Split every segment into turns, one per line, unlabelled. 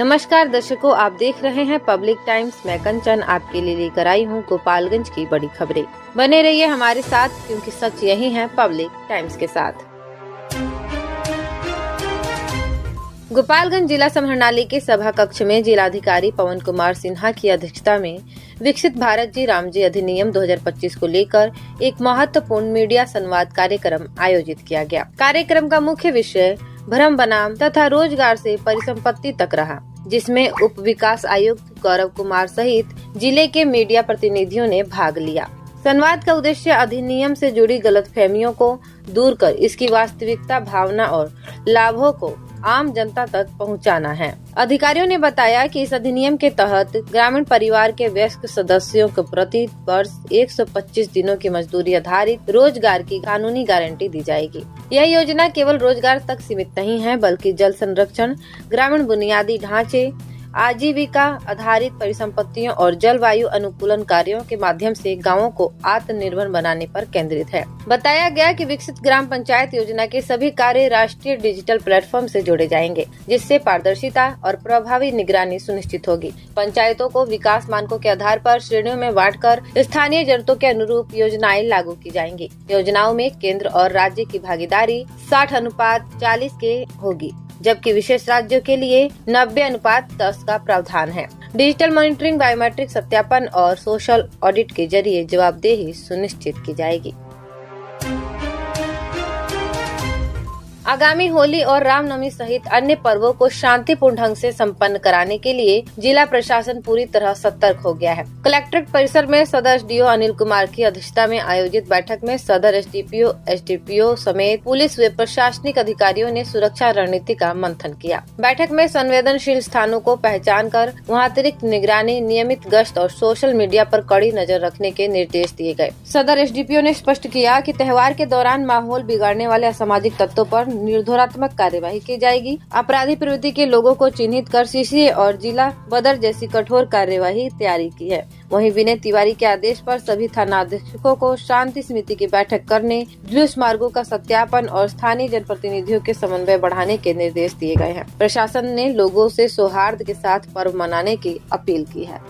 नमस्कार दर्शकों, आप देख रहे हैं पब्लिक टाइम्स। मैं कंचन आपके लिए लेकर आई हूं गोपालगंज की बड़ी खबरें। बने रहिए हमारे साथ, क्योंकि सच यही है पब्लिक टाइम्स के साथ। गोपालगंज जिला समाहरणालय के सभा कक्ष में जिलाधिकारी पवन कुमार सिन्हा की अध्यक्षता में विकसित भारत जी राम जी अधिनियम 2025 को लेकर एक महत्वपूर्ण मीडिया संवाद कार्यक्रम आयोजित किया गया। कार्यक्रम का मुख्य विषय भ्रम बनाम तथा रोजगार से परिसंपत्ति तक रहा, जिसमें उप विकास आयुक्त गौरव कुमार सहित जिले के मीडिया प्रतिनिधियों ने भाग लिया। संवाद का उद्देश्य अधिनियम से जुड़ी गलतफहमियों को दूर कर इसकी वास्तविकता, भावना और लाभों को आम जनता तक पहुंचाना है। अधिकारियों ने बताया कि इस अधिनियम के तहत ग्रामीण परिवार के वयस्क सदस्यों को प्रति वर्ष 125 दिनों की मजदूरी आधारित रोजगार की कानूनी गारंटी दी जाएगी। यह योजना केवल रोजगार तक सीमित नहीं है, बल्कि जल संरक्षण, ग्रामीण बुनियादी ढांचे, आजीविका आधारित परिसंपत्तियों और जलवायु अनुकूलन कार्यों के माध्यम से गांवों को आत्मनिर्भर बनाने पर केंद्रित है। बताया गया कि विकसित ग्राम पंचायत योजना के सभी कार्य राष्ट्रीय डिजिटल प्लेटफॉर्म से जोड़े जाएंगे, जिससे पारदर्शिता और प्रभावी निगरानी सुनिश्चित होगी। पंचायतों को विकास मानकों के आधार पर श्रेणियों में बांटकर स्थानीय जरूरतों के अनुरूप योजनाएं लागू की जाएंगी। योजनाओं में केंद्र और राज्य की भागीदारी 60:40 के होगी, जबकि विशेष राज्यों के लिए 90:10 का प्रावधान है। डिजिटल मॉनिटरिंग, बायोमेट्रिक सत्यापन और सोशल ऑडिट के जरिए जवाबदेही सुनिश्चित की जाएगी। आगामी होली और रामनवमी सहित अन्य पर्वों को शांतिपूर्ण ढंग से संपन्न कराने के लिए जिला प्रशासन पूरी तरह सतर्क हो गया है। कलेक्ट्रेट परिसर में सदर एसडीओ अनिल कुमार की अध्यक्षता में आयोजित बैठक में सदर एसडीपीओ समेत पुलिस व प्रशासनिक अधिकारियों ने सुरक्षा रणनीति का मंथन किया। बैठक में संवेदनशील स्थानों को पहचान कर वहाँ अतिरिक्त निगरानी, नियमित गश्त और सोशल मीडिया पर कड़ी नजर रखने के निर्देश दिए गए। सदर एसडीपीओ ने स्पष्ट किया कि त्योहार के दौरान माहौल बिगाड़ने वाले असामाजिक तत्वों पर निर्धारात्मक कार्यवाही की जाएगी। अपराधी प्रवृत्ति के लोगों को चिन्हित कर सीसीए और जिला बदर जैसी कठोर कार्यवाही तैयारी की है। वहीं विनय तिवारी के आदेश पर सभी थाना अधीक्षकों को शांति समिति की बैठक करने, जुलूस मार्गों का सत्यापन और स्थानीय जनप्रतिनिधियों के समन्वय बढ़ाने के निर्देश दिए गए हैं। प्रशासन ने लोगों से सौहार्द के साथ पर्व मनाने की अपील की है।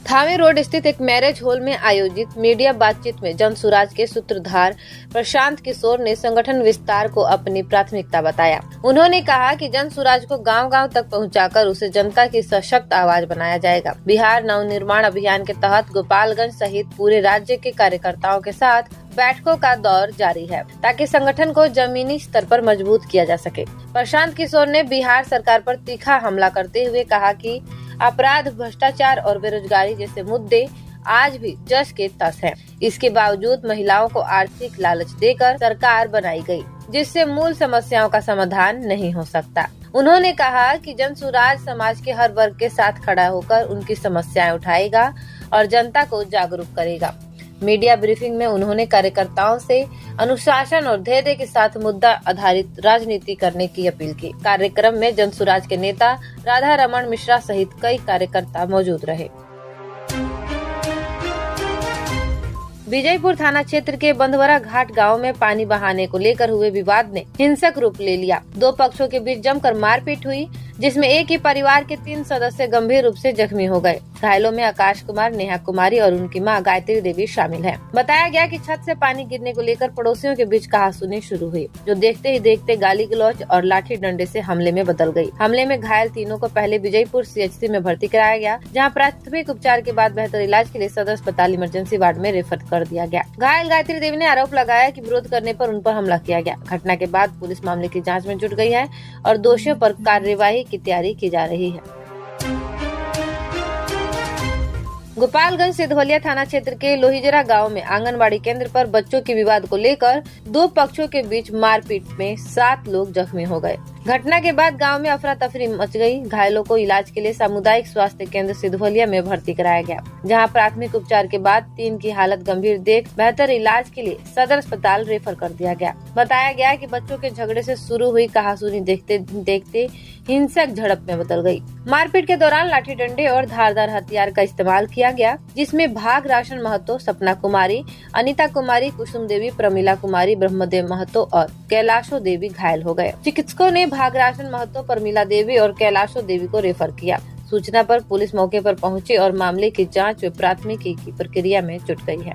थावे रोड स्थित एक मैरिज हॉल में आयोजित मीडिया बातचीत में जनसुराज के सूत्रधार प्रशांत किशोर ने संगठन विस्तार को अपनी प्राथमिकता बताया। उन्होंने कहा कि जनसुराज को गांव-गांव तक पहुंचाकर उसे जनता की सशक्त आवाज बनाया जाएगा। बिहार नवनिर्माण अभियान के तहत गोपालगंज सहित पूरे राज्य के कार्यकर्ताओं के साथ बैठकों का दौर जारी है, ताकि संगठन को जमीनी स्तर पर मजबूत किया जा सके। प्रशांत किशोर ने बिहार सरकार पर तीखा हमला करते हुए कहा कि अपराध, भ्रष्टाचार और बेरोजगारी जैसे मुद्दे आज भी जस के तस हैं। इसके बावजूद महिलाओं को आर्थिक लालच देकर सरकार बनाई गई, जिससे मूल समस्याओं का समाधान नहीं हो सकता। उन्होंने कहा कि जनसुराज समाज के हर वर्ग के साथ खड़ा होकर उनकी समस्याएं उठाएगा और जनता को जागरूक करेगा। मीडिया ब्रीफिंग में उन्होंने कार्यकर्ताओं से अनुशासन और धैर्य के साथ मुद्दा आधारित राजनीति करने की अपील की। कार्यक्रम में जनसुराज के नेता राधा रमन मिश्रा सहित कई कार्यकर्ता मौजूद रहे। विजयपुर थाना क्षेत्र के बंधवरा घाट गांव में पानी बहाने को लेकर हुए विवाद ने हिंसक रूप ले लिया। दो पक्षों के बीच जमकर मारपीट हुई, जिसमें एक ही परिवार के 3 सदस्य गंभीर रूप से जख्मी हो गए। घायलों में आकाश कुमार, नेहा कुमारी और उनकी मां गायत्री देवी शामिल हैं। बताया गया कि छत से पानी गिरने को लेकर पड़ोसियों के बीच कहासुनी शुरू हुई, जो देखते ही देखते गाली गलौज और लाठी डंडे से हमले में बदल गई। हमले में घायल तीनों को पहले विजयपुर सीएचसी में भर्ती कराया गया, जहां प्राथमिक उपचार के बाद बेहतर इलाज के लिए सदर अस्पताल इमरजेंसी वार्ड में रेफर कर दिया गया। घायल गायत्री देवी ने आरोप लगाया कि विरोध करने पर उन पर हमला किया गया। घटना के बाद पुलिस मामले की जाँच में जुट गई है और दोषियों पर कार्यवाही की तैयारी की जा रही है। गोपालगंज सिधवलिया थाना क्षेत्र के लोहीजरा गांव में आंगनबाड़ी केंद्र पर बच्चों के विवाद को लेकर दो पक्षों के बीच मारपीट में 7 लोग जख्मी हो गए। घटना के बाद गांव में अफरा तफरी मच गई। घायलों को इलाज के लिए सामुदायिक स्वास्थ्य केंद्र सिधवलिया में भर्ती कराया गया, जहां प्राथमिक उपचार के बाद 3 की हालत गंभीर देख बेहतर इलाज के लिए सदर अस्पताल रेफर कर दिया गया। बताया गया कि बच्चों के झगड़े से शुरू हुई कहासुनी देखते देखते हिंसक झड़प में बदल गई। मारपीट के दौरान लाठी डंडे और धारदार हथियार का इस्तेमाल किया गया, जिसमें भाग राशन महतो, सपना कुमारी, अनिता कुमारी, कुसुम देवी, प्रमिला कुमारी, ब्रह्मदेव महतो और कैलाशो देवी घायल हो गए। चिकित्सकों ने भाग राशन महतो, प्रमिला देवी और कैलाशो देवी को रेफर किया। सूचना पर पुलिस मौके पर पहुंची और मामले की जांच व प्राथमिकी की प्रक्रिया में जुट गई है।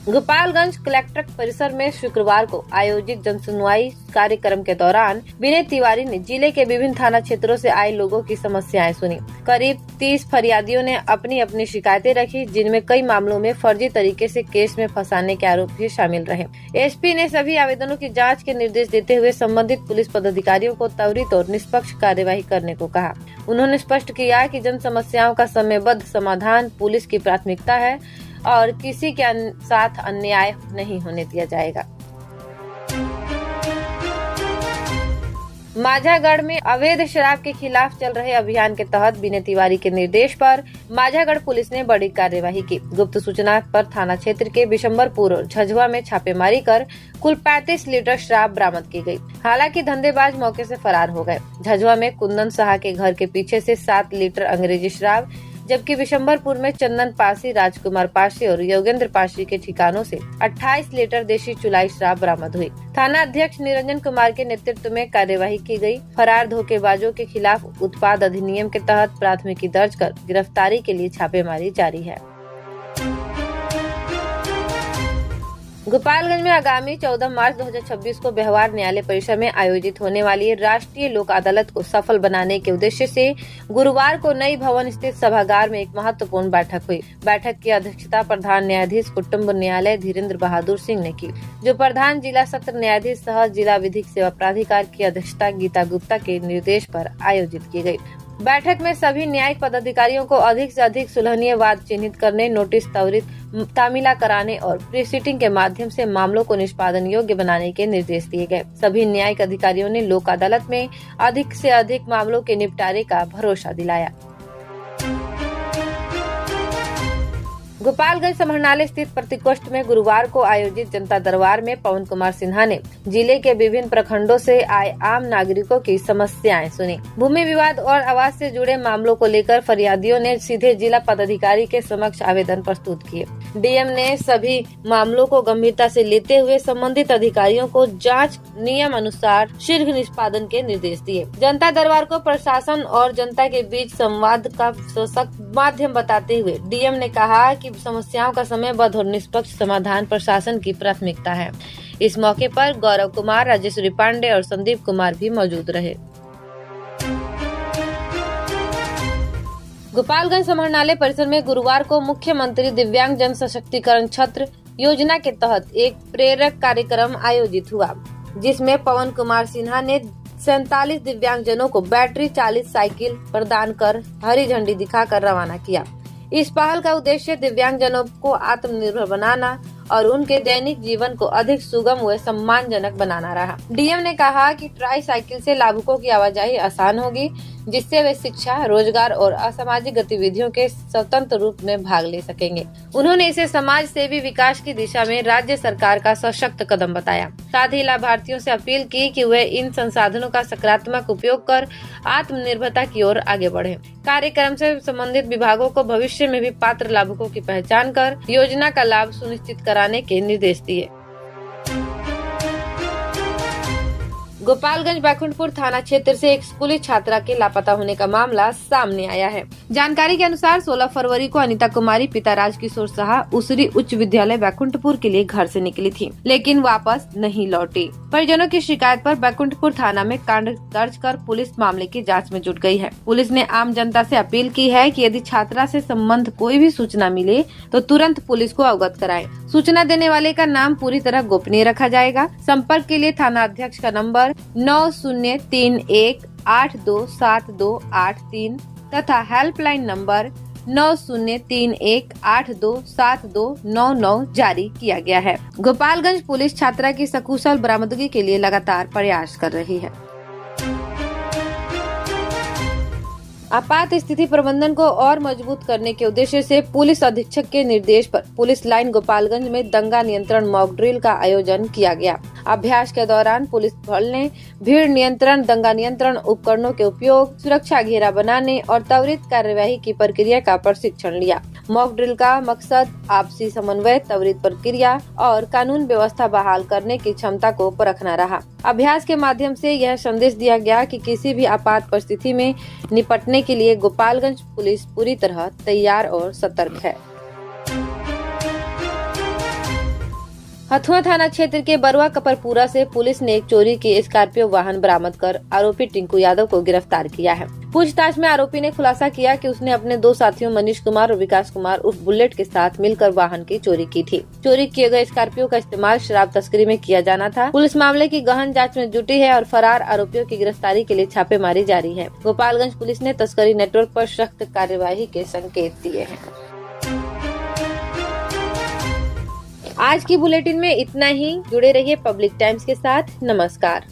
गोपालगंज कलेक्ट्रेट परिसर में शुक्रवार को आयोजित जनसुनवाई कार्यक्रम के दौरान विनय तिवारी ने जिले के विभिन्न थाना क्षेत्रों से आए लोगों की समस्याएं सुनी। करीब 30 फरियादियों ने अपनी अपनी शिकायतें रखी, जिनमें कई मामलों में फर्जी तरीके से केस में फंसाने के आरोप भी शामिल रहे। एसपी ने सभी आवेदनों की जांच के निर्देश देते हुए संबंधित पुलिस पदाधिकारियों को त्वरित और निष्पक्ष कार्यवाही करने को कहा। उन्होंने स्पष्ट किया कि जन समस्याओं का समयबद्ध समाधान पुलिस की प्राथमिकता है और किसी के साथ अन्याय नहीं होने दिया जाएगा। माझागढ़ में अवैध शराब के खिलाफ चल रहे अभियान के तहत विनय तिवारी के निर्देश पर माझागढ़ पुलिस ने बड़ी कार्यवाही की। गुप्त सूचना पर थाना क्षेत्र के बिशंबरपुर और झझवा में छापेमारी कर कुल 35 लीटर शराब बरामद की गई। हालांकि धंधेबाज मौके से फरार हो गए। झझवा में कुंदन साहा के घर के पीछे से 7 लीटर अंग्रेजी शराब, जबकि बिशंबरपुर में चंदन पासी, राजकुमार पासी और योगेंद्र पासी के ठिकानों से 28 लीटर देशी चुलाई शराब बरामद हुई। थाना अध्यक्ष निरंजन कुमार के नेतृत्व में कार्यवाही की गई। फरार धोखेबाजों के खिलाफ उत्पाद अधिनियम के तहत प्राथमिकी दर्ज कर गिरफ्तारी के लिए छापेमारी जारी है। गोपालगंज में आगामी 14 मार्च 2026 को व्यवहार न्यायालय परिसर में आयोजित होने वाली राष्ट्रीय लोक अदालत को सफल बनाने के उद्देश्य से गुरुवार को नई भवन स्थित सभागार में एक महत्वपूर्ण बैठक हुई। बैठक की अध्यक्षता प्रधान न्यायाधीश कुटुम्ब न्यायालय धीरेन्द्र बहादुर सिंह ने की, जो प्रधान जिला सत्र न्यायाधीश सह जिला विधिक सेवा प्राधिकार की अध्यक्षता गीता गुप्ता के निर्देश पर आयोजित की गयी। बैठक में सभी न्यायिक पदाधिकारियों को अधिक से अधिक सुलहनीय वाद चिन्हित करने, नोटिस त्वरित तामीला कराने और प्री सीटिंग के माध्यम से मामलों को निष्पादन योग्य बनाने के निर्देश दिए गए। सभी न्यायिक अधिकारियों ने लोक अदालत में अधिक से अधिक मामलों के निपटारे का भरोसा दिलाया। गोपालगंज समाहरणालय स्थित प्रतिकोष्ठ में गुरुवार को आयोजित जनता दरबार में पवन कुमार सिन्हा ने जिले के विभिन्न प्रखंडों से आए आम नागरिकों की समस्याएं सुनी। भूमि विवाद और आवास से जुड़े मामलों को लेकर फरियादियों ने सीधे जिला पदाधिकारी के समक्ष आवेदन प्रस्तुत किए। डीएम ने सभी मामलों को गंभीरता से लेते हुए संबंधित अधिकारियों को जांच नियम अनुसार शीघ्र निष्पादन के निर्देश दिए। जनता दरबार को प्रशासन और जनता के बीच संवाद का सशक्त माध्यम बताते हुए डीएम ने कहा कि समस्याओं का समयबद्ध और निष्पक्ष समाधान प्रशासन की प्राथमिकता है। इस मौके पर गौरव कुमार, राजेश्वरी पांडे और संदीप कुमार भी मौजूद रहे। गोपालगंज समाहरणालय परिसर में गुरुवार को मुख्यमंत्री दिव्यांग जन सशक्तिकरण छत्र योजना के तहत एक प्रेरक कार्यक्रम आयोजित हुआ, जिसमें पवन कुमार सिन्हा ने 47 दिव्यांगजनों को बैटरी चालित साइकिल प्रदान कर हरी झंडी दिखाकर रवाना किया। इस पहल का उद्देश्य दिव्यांगजनों को आत्मनिर्भर बनाना और उनके दैनिक जीवन को अधिक सुगम व सम्मानजनक बनाना रहा। डीएम ने कहा कि ट्राई साइकिल से लाभुकों की आवाजाही आसान होगी, जिससे वे शिक्षा, रोजगार और असामाजिक गतिविधियों के स्वतंत्र रूप में भाग ले सकेंगे। उन्होंने इसे समाज सेवी विकास की दिशा में राज्य सरकार का सशक्त कदम बताया। साथ ही लाभार्थियों से अपील की कि वे इन संसाधनों का सकारात्मक उपयोग कर आत्मनिर्भरता की ओर आगे बढ़े। कार्यक्रम से संबंधित विभागों को भविष्य में भी पात्र लाभुकों की पहचान कर योजना का लाभ सुनिश्चित कराने के निर्देश दिए। गोपालगंज बैकुंठपुर थाना क्षेत्र से एक स्कूली छात्रा के लापता होने का मामला सामने आया है। जानकारी के अनुसार 16 फरवरी को अनिता कुमारी पिता राजकिशोर साहा उसरी उच्च विद्यालय बैकुंठपुर के लिए घर से निकली थी, लेकिन वापस नहीं लौटी। परिजनों की शिकायत पर बैकुंठपुर थाना में कांड दर्ज कर पुलिस मामले की जाँच में जुट गई है। पुलिस ने आम जनता से अपील की है कि यदि छात्रा से संबंध कोई भी सूचना मिले तो तुरंत पुलिस को अवगत कराएं। सूचना देने वाले का नाम पूरी तरह गोपनीय रखा जाएगा। संपर्क के लिए थाना अध्यक्ष का नंबर 9031827283 तथा हेल्पलाइन नंबर 9031827299 जारी किया गया है। गोपालगंज पुलिस छात्रा की सकुशल बरामदगी के लिए लगातार प्रयास कर रही है। आपात स्थिति प्रबंधन को और मजबूत करने के उद्देश्य से पुलिस अधीक्षक के निर्देश पर पुलिस लाइन गोपालगंज में दंगा नियंत्रण मॉक ड्रिल का आयोजन किया गया। अभ्यास के दौरान पुलिस बल ने भीड़ नियंत्रण, दंगा नियंत्रण उपकरणों के उपयोग, सुरक्षा घेरा बनाने और त्वरित कार्यवाही की प्रक्रिया का प्रशिक्षण लिया। मॉक ड्रिल का मकसद आपसी समन्वय, त्वरित प्रक्रिया और कानून व्यवस्था बहाल करने की क्षमता को परखना रहा। अभ्यास के माध्यम से यह संदेश दिया गया कि किसी भी आपात परिस्थिति में निपटने के लिए गोपालगंज पुलिस पूरी तरह तैयार और सतर्क है। हथुआ थाना क्षेत्र के बरुआ कपरपुरा से पुलिस ने एक चोरी की स्कॉर्पियो वाहन बरामद कर आरोपी टिंकू यादव को गिरफ्तार किया है। पूछताछ में आरोपी ने खुलासा किया कि उसने अपने 2 साथियों मनीष कुमार और विकास कुमार उर्फ बुलेट के साथ मिलकर वाहन की चोरी की थी। चोरी किए गए स्कॉर्पियो का इस्तेमाल शराब तस्करी में किया जाना था। पुलिस मामले की गहन जांच में जुटी है और फरार आरोपियों की गिरफ्तारी के लिए छापेमारी जारी है। गोपालगंज पुलिस ने तस्करी नेटवर्क पर सख्त कार्यवाही के संकेत दिए हैं। आज की बुलेटिन में इतना ही। जुड़े रहिए पब्लिक टाइम्स के साथ। नमस्कार।